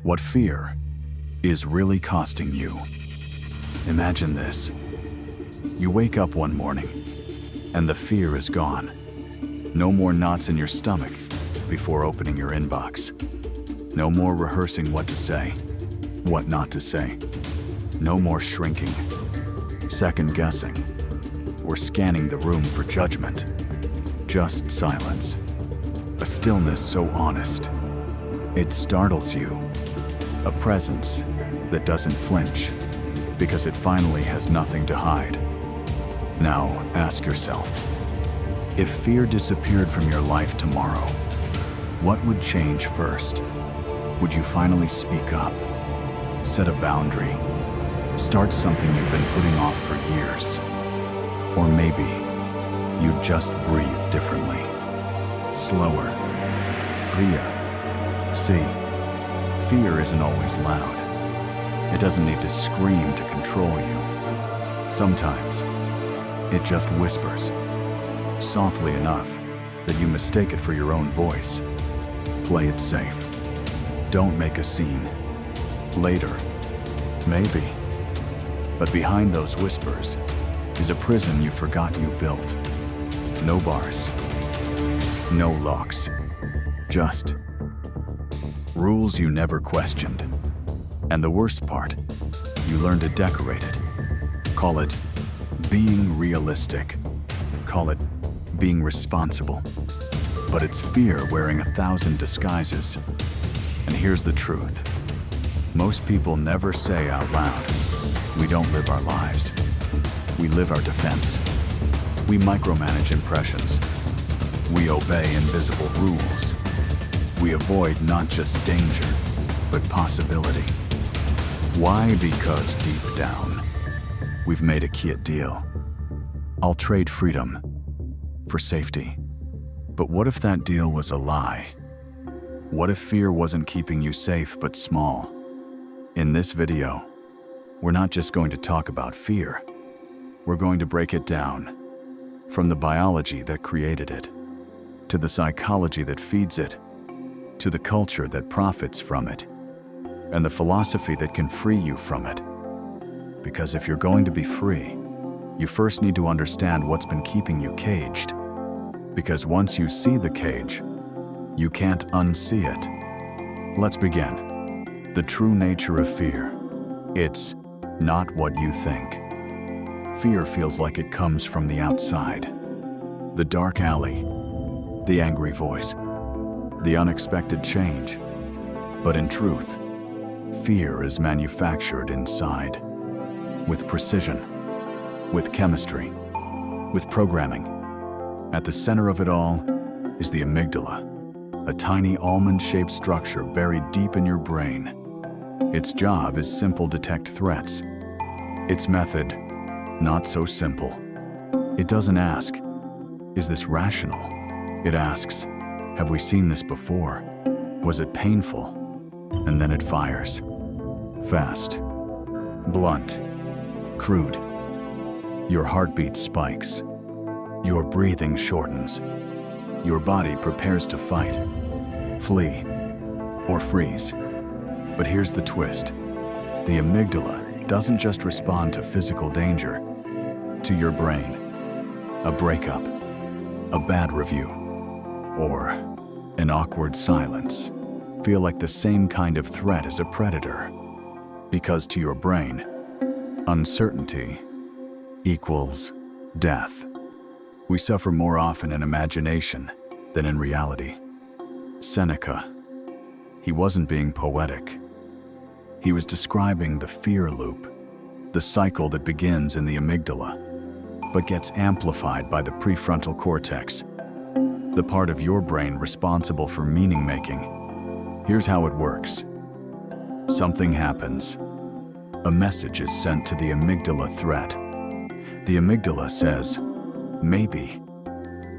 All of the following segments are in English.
what fear is really costing you. Imagine this. You wake up one morning, and the fear is gone. No more knots in your stomach before opening your inbox. No more rehearsing what to say, what not to say. No more shrinking, second-guessing, or scanning the room for judgment. Just silence. A stillness so honest, it startles you. A presence that doesn't flinch because it finally has nothing to hide. Now, ask yourself, if fear disappeared from your life tomorrow, what would change first? Would you finally speak up, set a boundary, start something you've been putting off for years? Or maybe you'd just breathe differently, slower, freer. See, fear isn't always loud. It doesn't need to scream to control you. Sometimes, it just whispers, softly enough that you mistake it for your own voice. Play it safe. Don't make a scene. Later, maybe. But behind those whispers is a prison you forgot you built. No bars, no locks, just rules you never questioned. And the worst part, you learn to decorate it. Call it being realistic. Call it being responsible. But it's fear wearing 1,000 disguises. And here's the truth. Most people never say out loud, we don't live our lives. We live our defense. We micromanage impressions. We obey invisible rules. We avoid not just danger, but possibility. Why? Because deep down, we've made a kid deal. I'll trade freedom for safety. But what if that deal was a lie? What if fear wasn't keeping you safe but small? In this video, we're not just going to talk about fear. We're going to break it down, from the biology that created it, to the psychology that feeds it, to the culture that profits from it, and the philosophy that can free you from it. Because if you're going to be free, you first need to understand what's been keeping you caged. Because once you see the cage, you can't unsee it. Let's begin. The true nature of fear. It's not what you think. Fear feels like it comes from the outside. The dark alley, the angry voice, the unexpected change. But in truth, fear is manufactured inside. With precision, with chemistry, with programming. At the center of it all is the amygdala, a tiny almond-shaped structure buried deep in your brain. Its job is simple: detect threats. Its method, not so simple. It doesn't ask, is this rational? It asks, have we seen this before? Was it painful? And then it fires. Fast, blunt, crude. Your heartbeat spikes. Your breathing shortens. Your body prepares to fight, flee, or freeze. But here's the twist. The amygdala doesn't just respond to physical danger, to your brain. A breakup, a bad review, or an awkward silence feel like the same kind of threat as a predator. Because to your brain, uncertainty equals death. We suffer more often in imagination than in reality. Seneca, he wasn't being poetic. He was describing the fear loop, the cycle that begins in the amygdala, but gets amplified by the prefrontal cortex, the part of your brain responsible for meaning making. Here's how it works. Something happens. A message is sent to the amygdala threat. The amygdala says, maybe.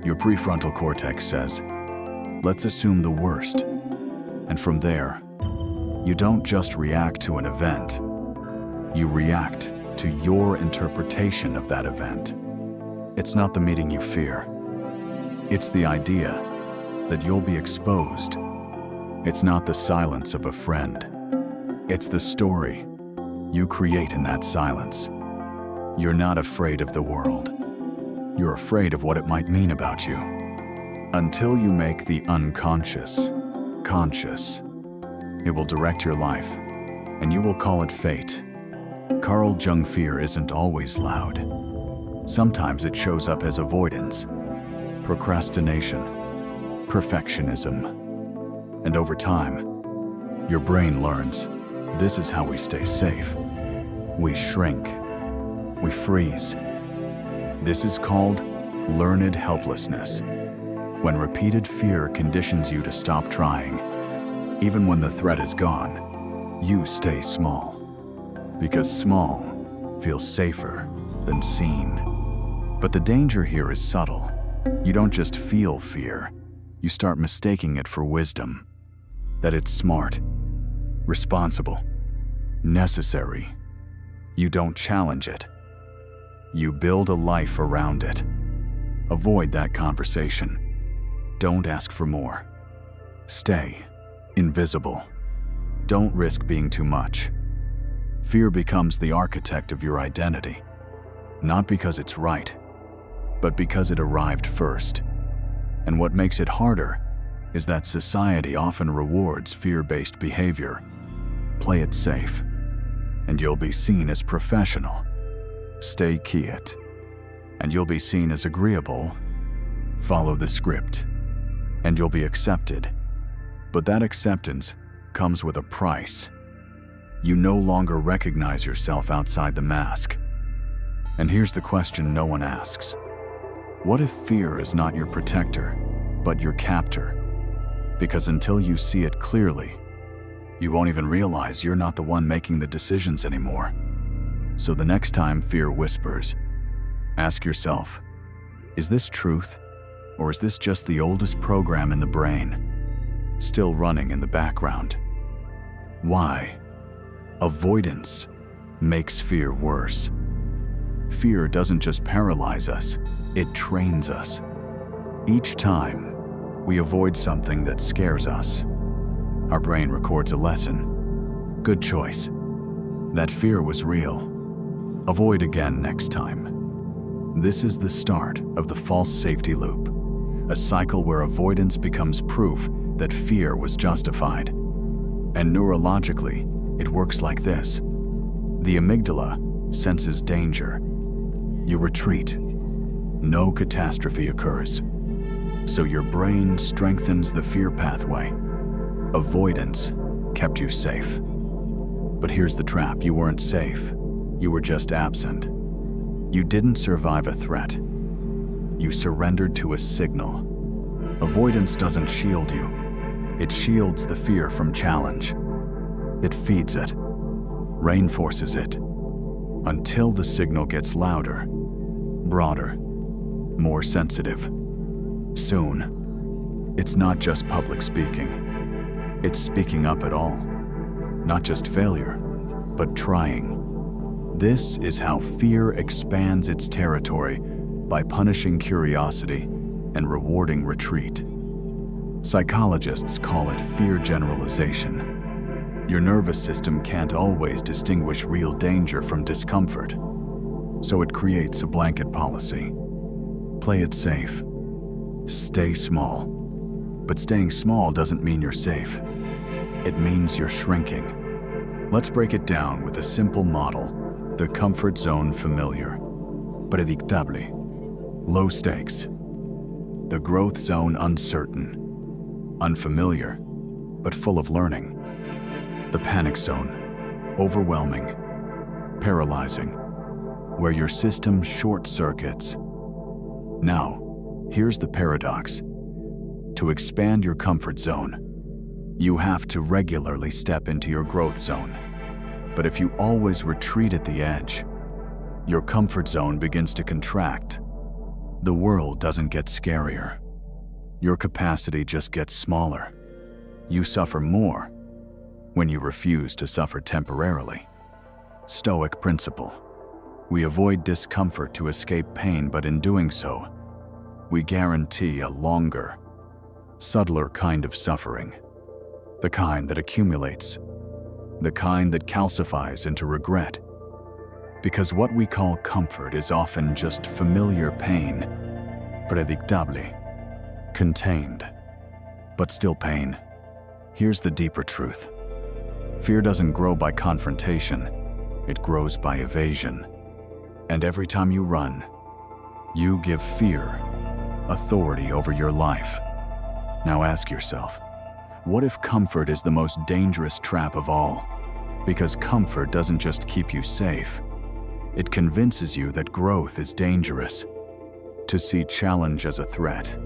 Your prefrontal cortex says, let's assume the worst. And from there, you don't just react to an event. You react to your interpretation of that event. It's not the meeting you fear. It's the idea that you'll be exposed. It's not the silence of a friend. It's the story you create in that silence. You're not afraid of the world. You're afraid of what it might mean about you. Until you make the unconscious conscious, it will direct your life, and you will call it fate. Carl Jung fear isn't always loud. Sometimes it shows up as avoidance, procrastination, perfectionism. And over time, your brain learns this is how we stay safe. We shrink. We freeze. This is called learned helplessness. When repeated fear conditions you to stop trying, even when the threat is gone, you stay small. Because small feels safer than seen. But the danger here is subtle. You don't just feel fear, you start mistaking it for wisdom. That it's smart, responsible, necessary. You don't challenge it. You build a life around it. Avoid that conversation. Don't ask for more. Stay invisible. Don't risk being too much. Fear becomes the architect of your identity, not because it's right, but because it arrived first. And what makes it harder is that society often rewards fear-based behavior. Play it safe, and you'll be seen as professional. Stay quiet, and you'll be seen as agreeable. Follow the script, and you'll be accepted. But that acceptance comes with a price. You no longer recognize yourself outside the mask. And here's the question no one asks. What if fear is not your protector, but your captor? Because until you see it clearly, you won't even realize you're not the one making the decisions anymore. So the next time fear whispers, ask yourself, is this truth, or is this just the oldest program in the brain, still running in the background? Why? Avoidance makes fear worse. Fear doesn't just paralyze us, it trains us. Each time we avoid something that scares us, our brain records a lesson. Good choice. That fear was real. Avoid again next time. This is the start of the false safety loop, a cycle where avoidance becomes proof that fear was justified. And neurologically, it works like this. The amygdala senses danger. You retreat. No catastrophe occurs. So your brain strengthens the fear pathway. Avoidance kept you safe. But here's the trap. You weren't safe. You were just absent. You didn't survive a threat. You surrendered to a signal. Avoidance doesn't shield you. It shields the fear from challenge. It feeds it, reinforces it, until the signal gets louder, broader, more sensitive. Soon, it's not just public speaking. It's speaking up at all. Not just failure, but trying. This is how fear expands its territory by punishing curiosity and rewarding retreat. Psychologists call it fear generalization. Your nervous system can't always distinguish real danger from discomfort, so it creates a blanket policy. Play it safe. Stay small. But staying small doesn't mean you're safe. It means you're shrinking. Let's break it down with a simple model, the comfort zone familiar, predictable, low stakes. The growth zone uncertain, unfamiliar, but full of learning. The panic zone, overwhelming, paralyzing, where your system short circuits. Now, here's the paradox. To expand your comfort zone, you have to regularly step into your growth zone. But if you always retreat at the edge, your comfort zone begins to contract. The world doesn't get scarier. Your capacity just gets smaller. You suffer more when you refuse to suffer temporarily. Stoic principle. We avoid discomfort to escape pain, but in doing so, we guarantee a longer, subtler kind of suffering, the kind that accumulates the kind that calcifies into regret. Because what we call comfort is often just familiar pain, predictable, contained, but still pain. Here's the deeper truth. Fear doesn't grow by confrontation, it grows by evasion. And every time you run, you give fear authority over your life. Now ask yourself, what if comfort is the most dangerous trap of all? Because comfort doesn't just keep you safe, it convinces you that growth is dangerous, to see challenge as a threat,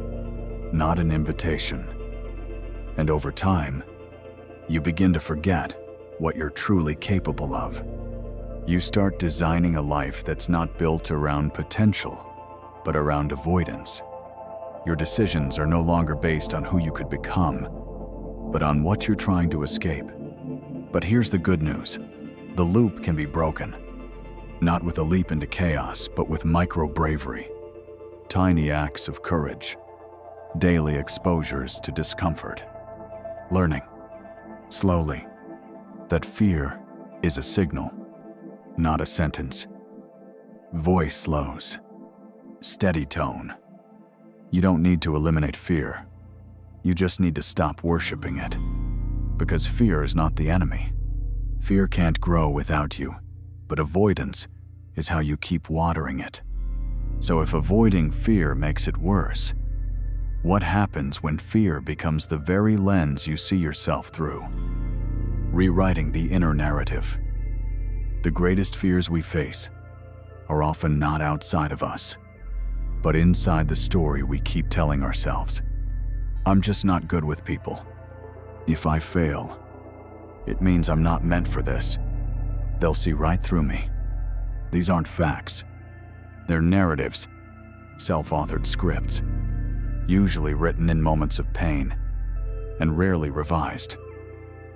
not an invitation. And over time, you begin to forget what you're truly capable of. You start designing a life that's not built around potential, but around avoidance. Your decisions are no longer based on who you could become, but on what you're trying to escape. But here's the good news. The loop can be broken. Not with a leap into chaos, but with micro-bravery. Tiny acts of courage. Daily exposures to discomfort. Learning, slowly, that fear is a signal, not a sentence. Voice slows. Steady tone. You don't need to eliminate fear. You just need to stop worshiping it. Because fear is not the enemy. Fear can't grow without you, but avoidance is how you keep watering it. So if avoiding fear makes it worse, what happens when fear becomes the very lens you see yourself through? Rewriting the inner narrative. The greatest fears we face are often not outside of us, but inside the story we keep telling ourselves. I'm just not good with people. If I fail, it means I'm not meant for this. They'll see right through me. These aren't facts. They're narratives, self-authored scripts, usually written in moments of pain, and rarely revised.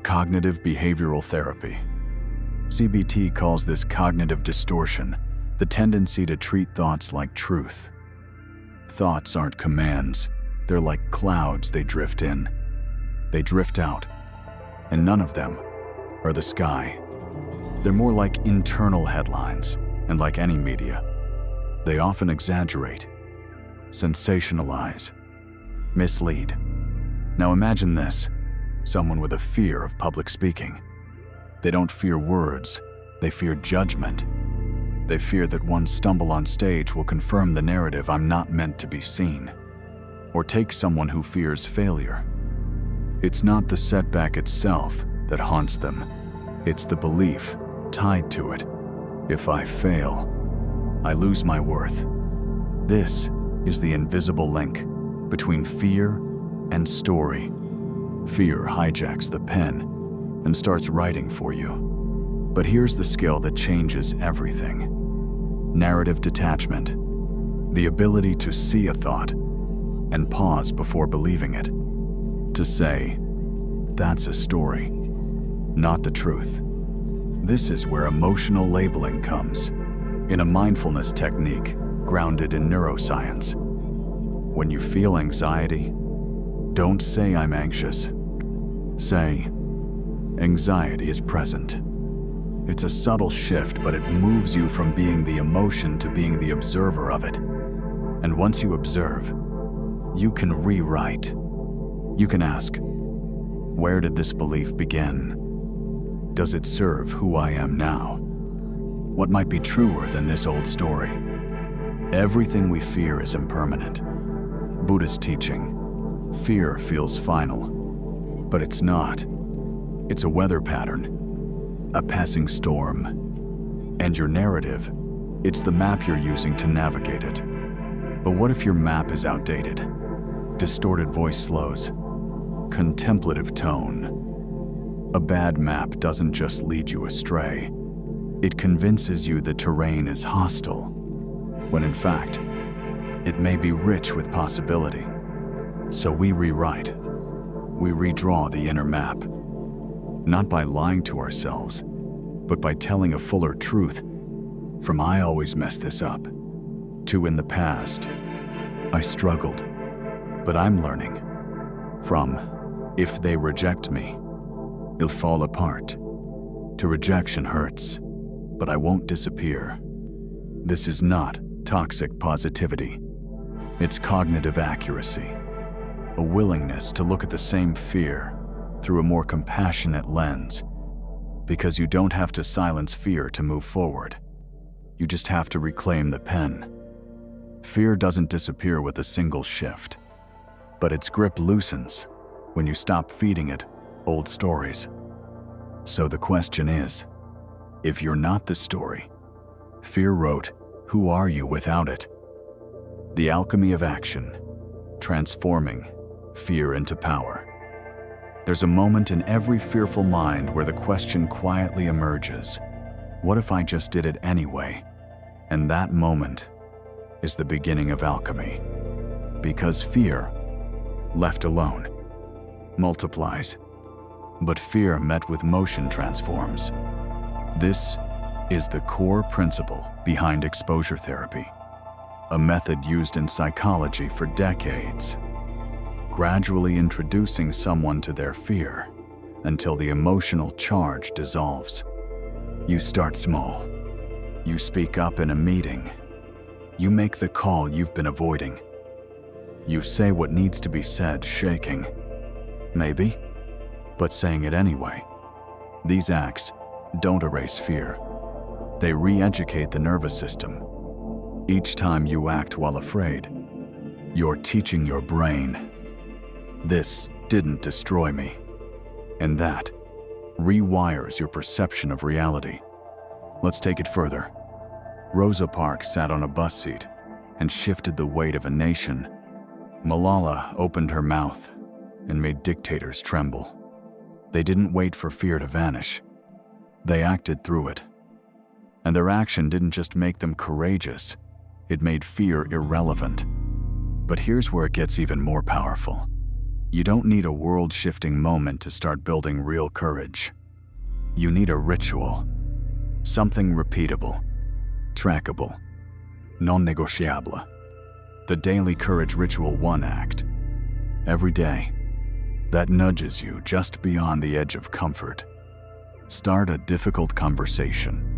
Cognitive behavioral therapy. CBT calls this cognitive distortion, the tendency to treat thoughts like truth. Thoughts aren't commands. They're like clouds they drift in. They drift out, and none of them are the sky. They're more like internal headlines, and like any media, they often exaggerate, sensationalize, mislead. Now imagine this, someone with a fear of public speaking. They don't fear words, they fear judgment. They fear that one stumble on stage will confirm the narrative, I'm not meant to be seen. Or take someone who fears failure. It's not the setback itself that haunts them. It's the belief tied to it. If I fail, I lose my worth. This is the invisible link between fear and story. Fear hijacks the pen and starts writing for you. But here's the skill that changes everything. Narrative detachment. The ability to see a thought and pause before believing it. To say, that's a story, not the truth. This is where emotional labeling comes, in a mindfulness technique grounded in neuroscience. When you feel anxiety, don't say I'm anxious. Say, anxiety is present. It's a subtle shift, but it moves you from being the emotion to being the observer of it. And once you observe, you can rewrite. You can ask, where did this belief begin? Does it serve who I am now? What might be truer than this old story? Everything we fear is impermanent. Buddhist teaching, fear feels final, but it's not. It's a weather pattern, a passing storm. And your narrative, it's the map you're using to navigate it. But what if your map is outdated? Distorted voice slows. Contemplative tone. A bad map doesn't just lead you astray. It convinces you the terrain is hostile, when in fact, it may be rich with possibility. So we rewrite. We redraw the inner map. Not by lying to ourselves, but by telling a fuller truth, from I always mess this up, to in the past, I struggled, but I'm learning, from if they reject me, it'll fall apart. To rejection hurts, but I won't disappear. This is not toxic positivity. It's cognitive accuracy, a willingness to look at the same fear through a more compassionate lens, because you don't have to silence fear to move forward. You just have to reclaim the pen. Fear doesn't disappear with a single shift, but its grip loosens when you stop feeding it old stories. So the question is, if you're not the story fear wrote, who are you without it? The Alchemy of Action, transforming fear into power. There's a moment in every fearful mind where the question quietly emerges, what if I just did it anyway? And that moment is the beginning of alchemy. Because fear, left alone, multiplies. But fear met with motion transforms. This is the core principle behind exposure therapy, a method used in psychology for decades, gradually introducing someone to their fear until the emotional charge dissolves. You start small. You speak up in a meeting. You make the call you've been avoiding. You say what needs to be said, shaking. Maybe, but saying it anyway. These acts don't erase fear. They re-educate the nervous system. Each time you act while afraid, you're teaching your brain, this didn't destroy me. And that rewires your perception of reality. Let's take it further. Rosa Parks sat on a bus seat and shifted the weight of a nation. Malala opened her mouth and made dictators tremble. They didn't wait for fear to vanish. They acted through it. And their action didn't just make them courageous, it made fear irrelevant. But here's where it gets even more powerful. You don't need a world-shifting moment to start building real courage. You need a ritual, something repeatable, trackable, non-negotiable. The daily courage ritual, one act, every day, that nudges you just beyond the edge of comfort. Start a difficult conversation.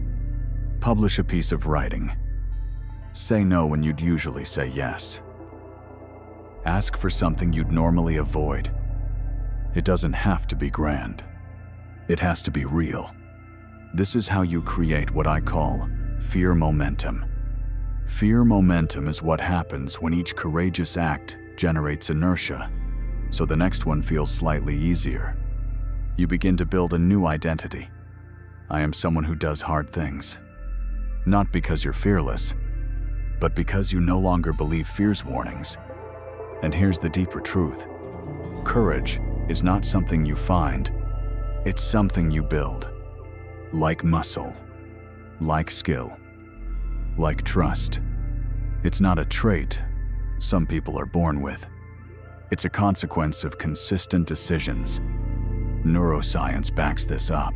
Publish a piece of writing. Say no when you'd usually say yes. Ask for something you'd normally avoid. It doesn't have to be grand. It has to be real. This is how you create what I call fear momentum. Fear momentum is what happens when each courageous act generates inertia, so the next one feels slightly easier. You begin to build a new identity. I am someone who does hard things. Not because you're fearless, but because you no longer believe fear's warnings. And here's the deeper truth. Courage is not something you find. It's something you build. Like muscle, like skill, like trust. It's not a trait some people are born with. It's a consequence of consistent decisions. Neuroscience backs this up.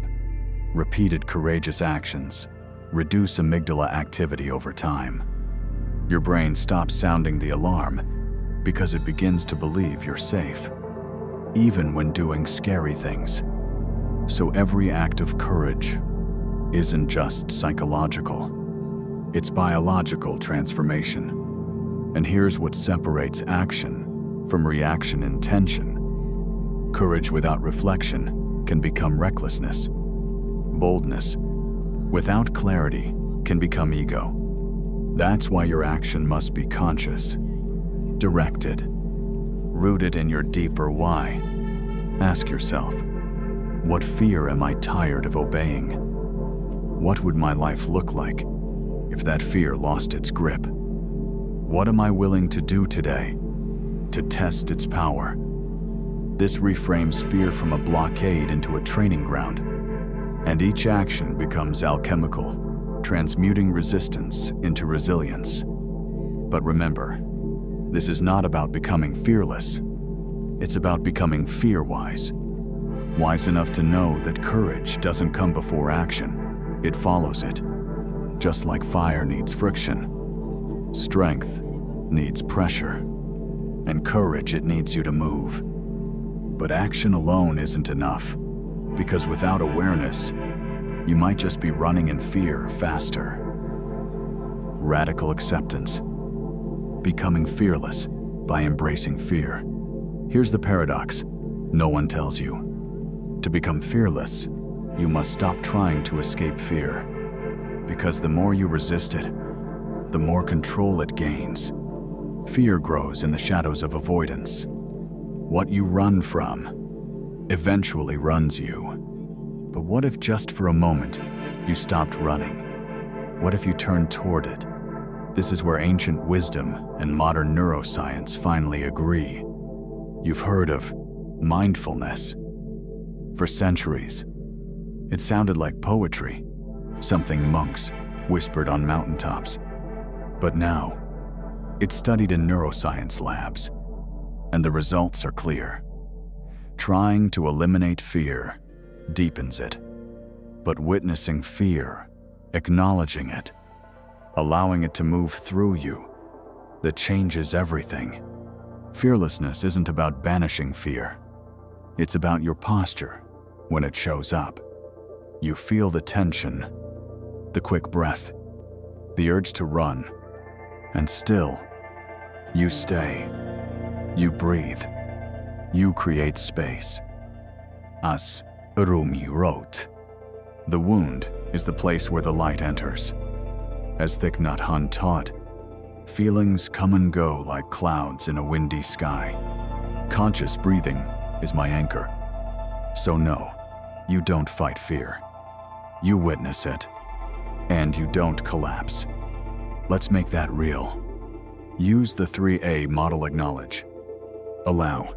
Repeated courageous actions reduce amygdala activity over time. Your brain stops sounding the alarm because it begins to believe you're safe, even when doing scary things. So every act of courage isn't just psychological, it's biological transformation. And here's what separates action from reaction intention. Courage without reflection can become recklessness. Boldness without clarity can become ego. That's why your action must be conscious, directed, rooted in your deeper why. Ask yourself, what fear am I tired of obeying? What would my life look like if that fear lost its grip? What am I willing to do today to test its power? This reframes fear from a blockade into a training ground, and each action becomes alchemical, transmuting resistance into resilience. But remember, this is not about becoming fearless. It's about becoming fear-wise. Wise enough to know that courage doesn't come before action, it follows it. Just like fire needs friction, strength needs pressure, and courage, it needs you to move. But action alone isn't enough, because without awareness, You might just be running in fear faster. Radical acceptance. Becoming fearless by embracing fear. Here's the paradox no one tells you. To become fearless, you must stop trying to escape fear. Because the more you resist it, the more control it gains. Fear grows in the shadows of avoidance. What you run from eventually runs you. But what if just for a moment you stopped running? What if you turned toward it? This is where ancient wisdom and modern neuroscience finally agree. You've heard of mindfulness. For centuries, it sounded like poetry, something monks whispered on mountaintops. But now, it's studied in neuroscience labs, and the results are clear. Trying to eliminate fear deepens it, but witnessing fear, acknowledging it, allowing it to move through you, that changes everything. Fearlessness isn't about banishing fear. It's about your posture when it shows up. You feel the tension, the quick breath, the urge to run, and still, you stay. You breathe. You create space. As Rumi wrote, the wound is the place where the light enters. As Thich Nhat Hanh taught, feelings come and go like clouds in a windy sky. Conscious breathing is my anchor. So no, you don't fight fear. You witness it, and you don't collapse. Let's make that real. Use the 3A model: acknowledge, allow,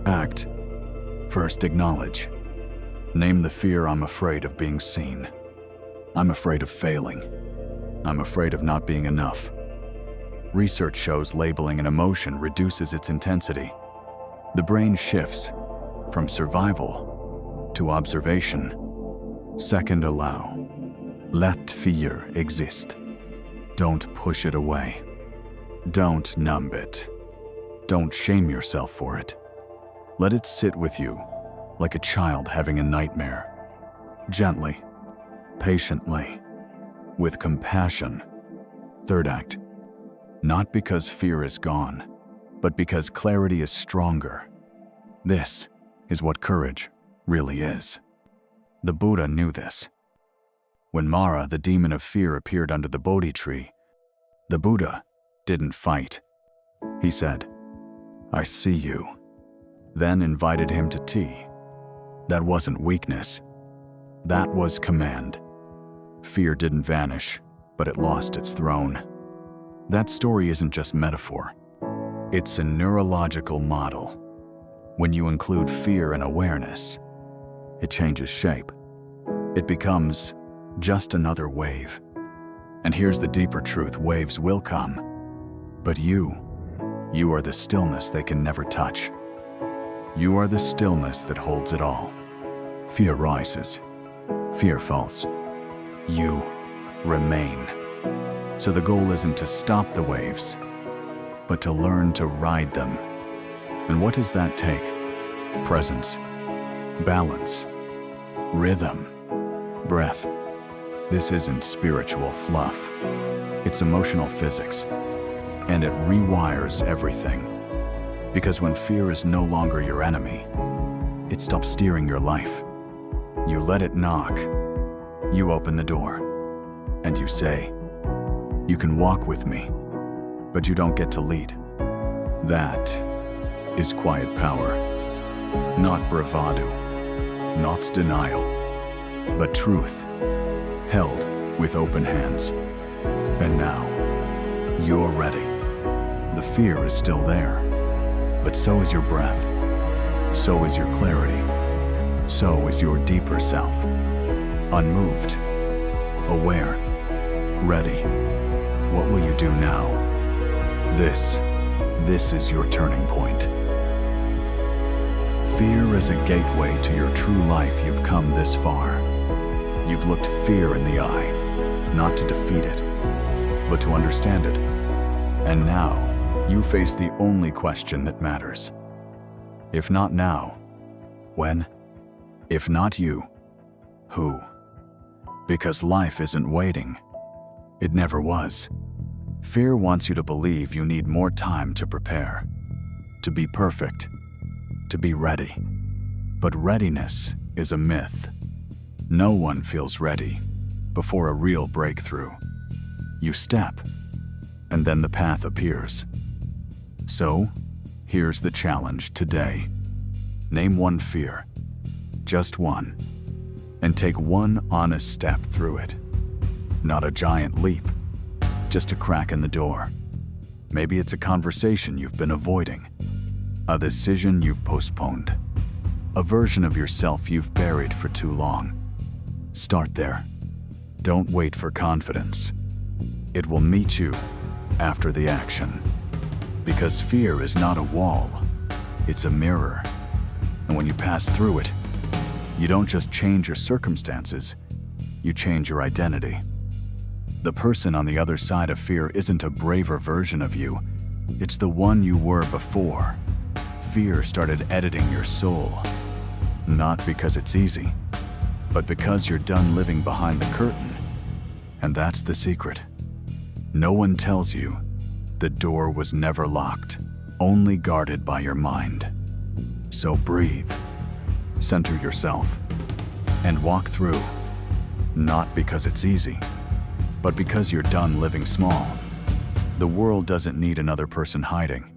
act. First, acknowledge. Name the fear. I'm afraid of being seen. I'm afraid of failing. I'm afraid of not being enough. Research shows labeling an emotion reduces its intensity. The brain shifts from survival to observation. Second, allow. Let fear exist. Don't push it away. Don't numb it. Don't shame yourself for it. Let it sit with you like a child having a nightmare. Gently, patiently, with compassion. Third act. Not because fear is gone, but because clarity is stronger. This is what courage really is. The Buddha knew this. When Mara, the demon of fear, appeared under the Bodhi tree, the Buddha didn't fight. He said, "I see you," then invited him to tea. That wasn't weakness. That was command. Fear didn't vanish, but it lost its throne. That story isn't just metaphor. It's a neurological model. When you include fear and awareness, it changes shape. It becomes just another wave. And here's the deeper truth: waves will come. But you are the stillness they can never touch. You are the stillness that holds it all. Fear rises. Fear falls. You remain. So the goal isn't to stop the waves, but to learn to ride them. And what does that take? Presence, balance, rhythm, breath. This isn't spiritual fluff. It's emotional physics. And it rewires everything. Because when fear is no longer your enemy, it stops steering your life. You let it knock. You open the door. And you say, "You can walk with me, but you don't get to lead." That is quiet power. Not bravado, not denial, but truth, held with open hands. And now, you're ready. The fear is still there, but so is your breath. So is your clarity. So is your deeper self. Unmoved, aware, ready. What will you do now? This is your turning point. Fear is a gateway to your true life. You've come this far. You've looked fear in the eye, not to defeat it, but to understand it. And now, you face the only question that matters. If not now, when? If not you, who? Because life isn't waiting. It never was. Fear wants you to believe you need more time to prepare, to be perfect, to be ready. But readiness is a myth. No one feels ready before a real breakthrough. You step, and then the path appears. So, here's the challenge today. Name one fear, just one, and take one honest step through it. Not a giant leap, just a crack in the door. Maybe it's a conversation you've been avoiding, a decision you've postponed, a version of yourself you've buried for too long. Start there. Don't wait for confidence. It will meet you after the action. Because fear is not a wall, it's a mirror. And when you pass through it, you don't just change your circumstances, you change your identity. The person on the other side of fear isn't a braver version of you, it's the one you were before. Fear started editing your soul, not because it's easy, but because you're done living behind the curtain. And that's the secret. No one tells you the door was never locked, only guarded by your mind. So breathe, center yourself, and walk through, not because it's easy, but because you're done living small. The world doesn't need another person hiding.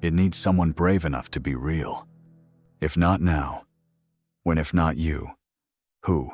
It needs someone brave enough to be real. If not now, when if not you, who?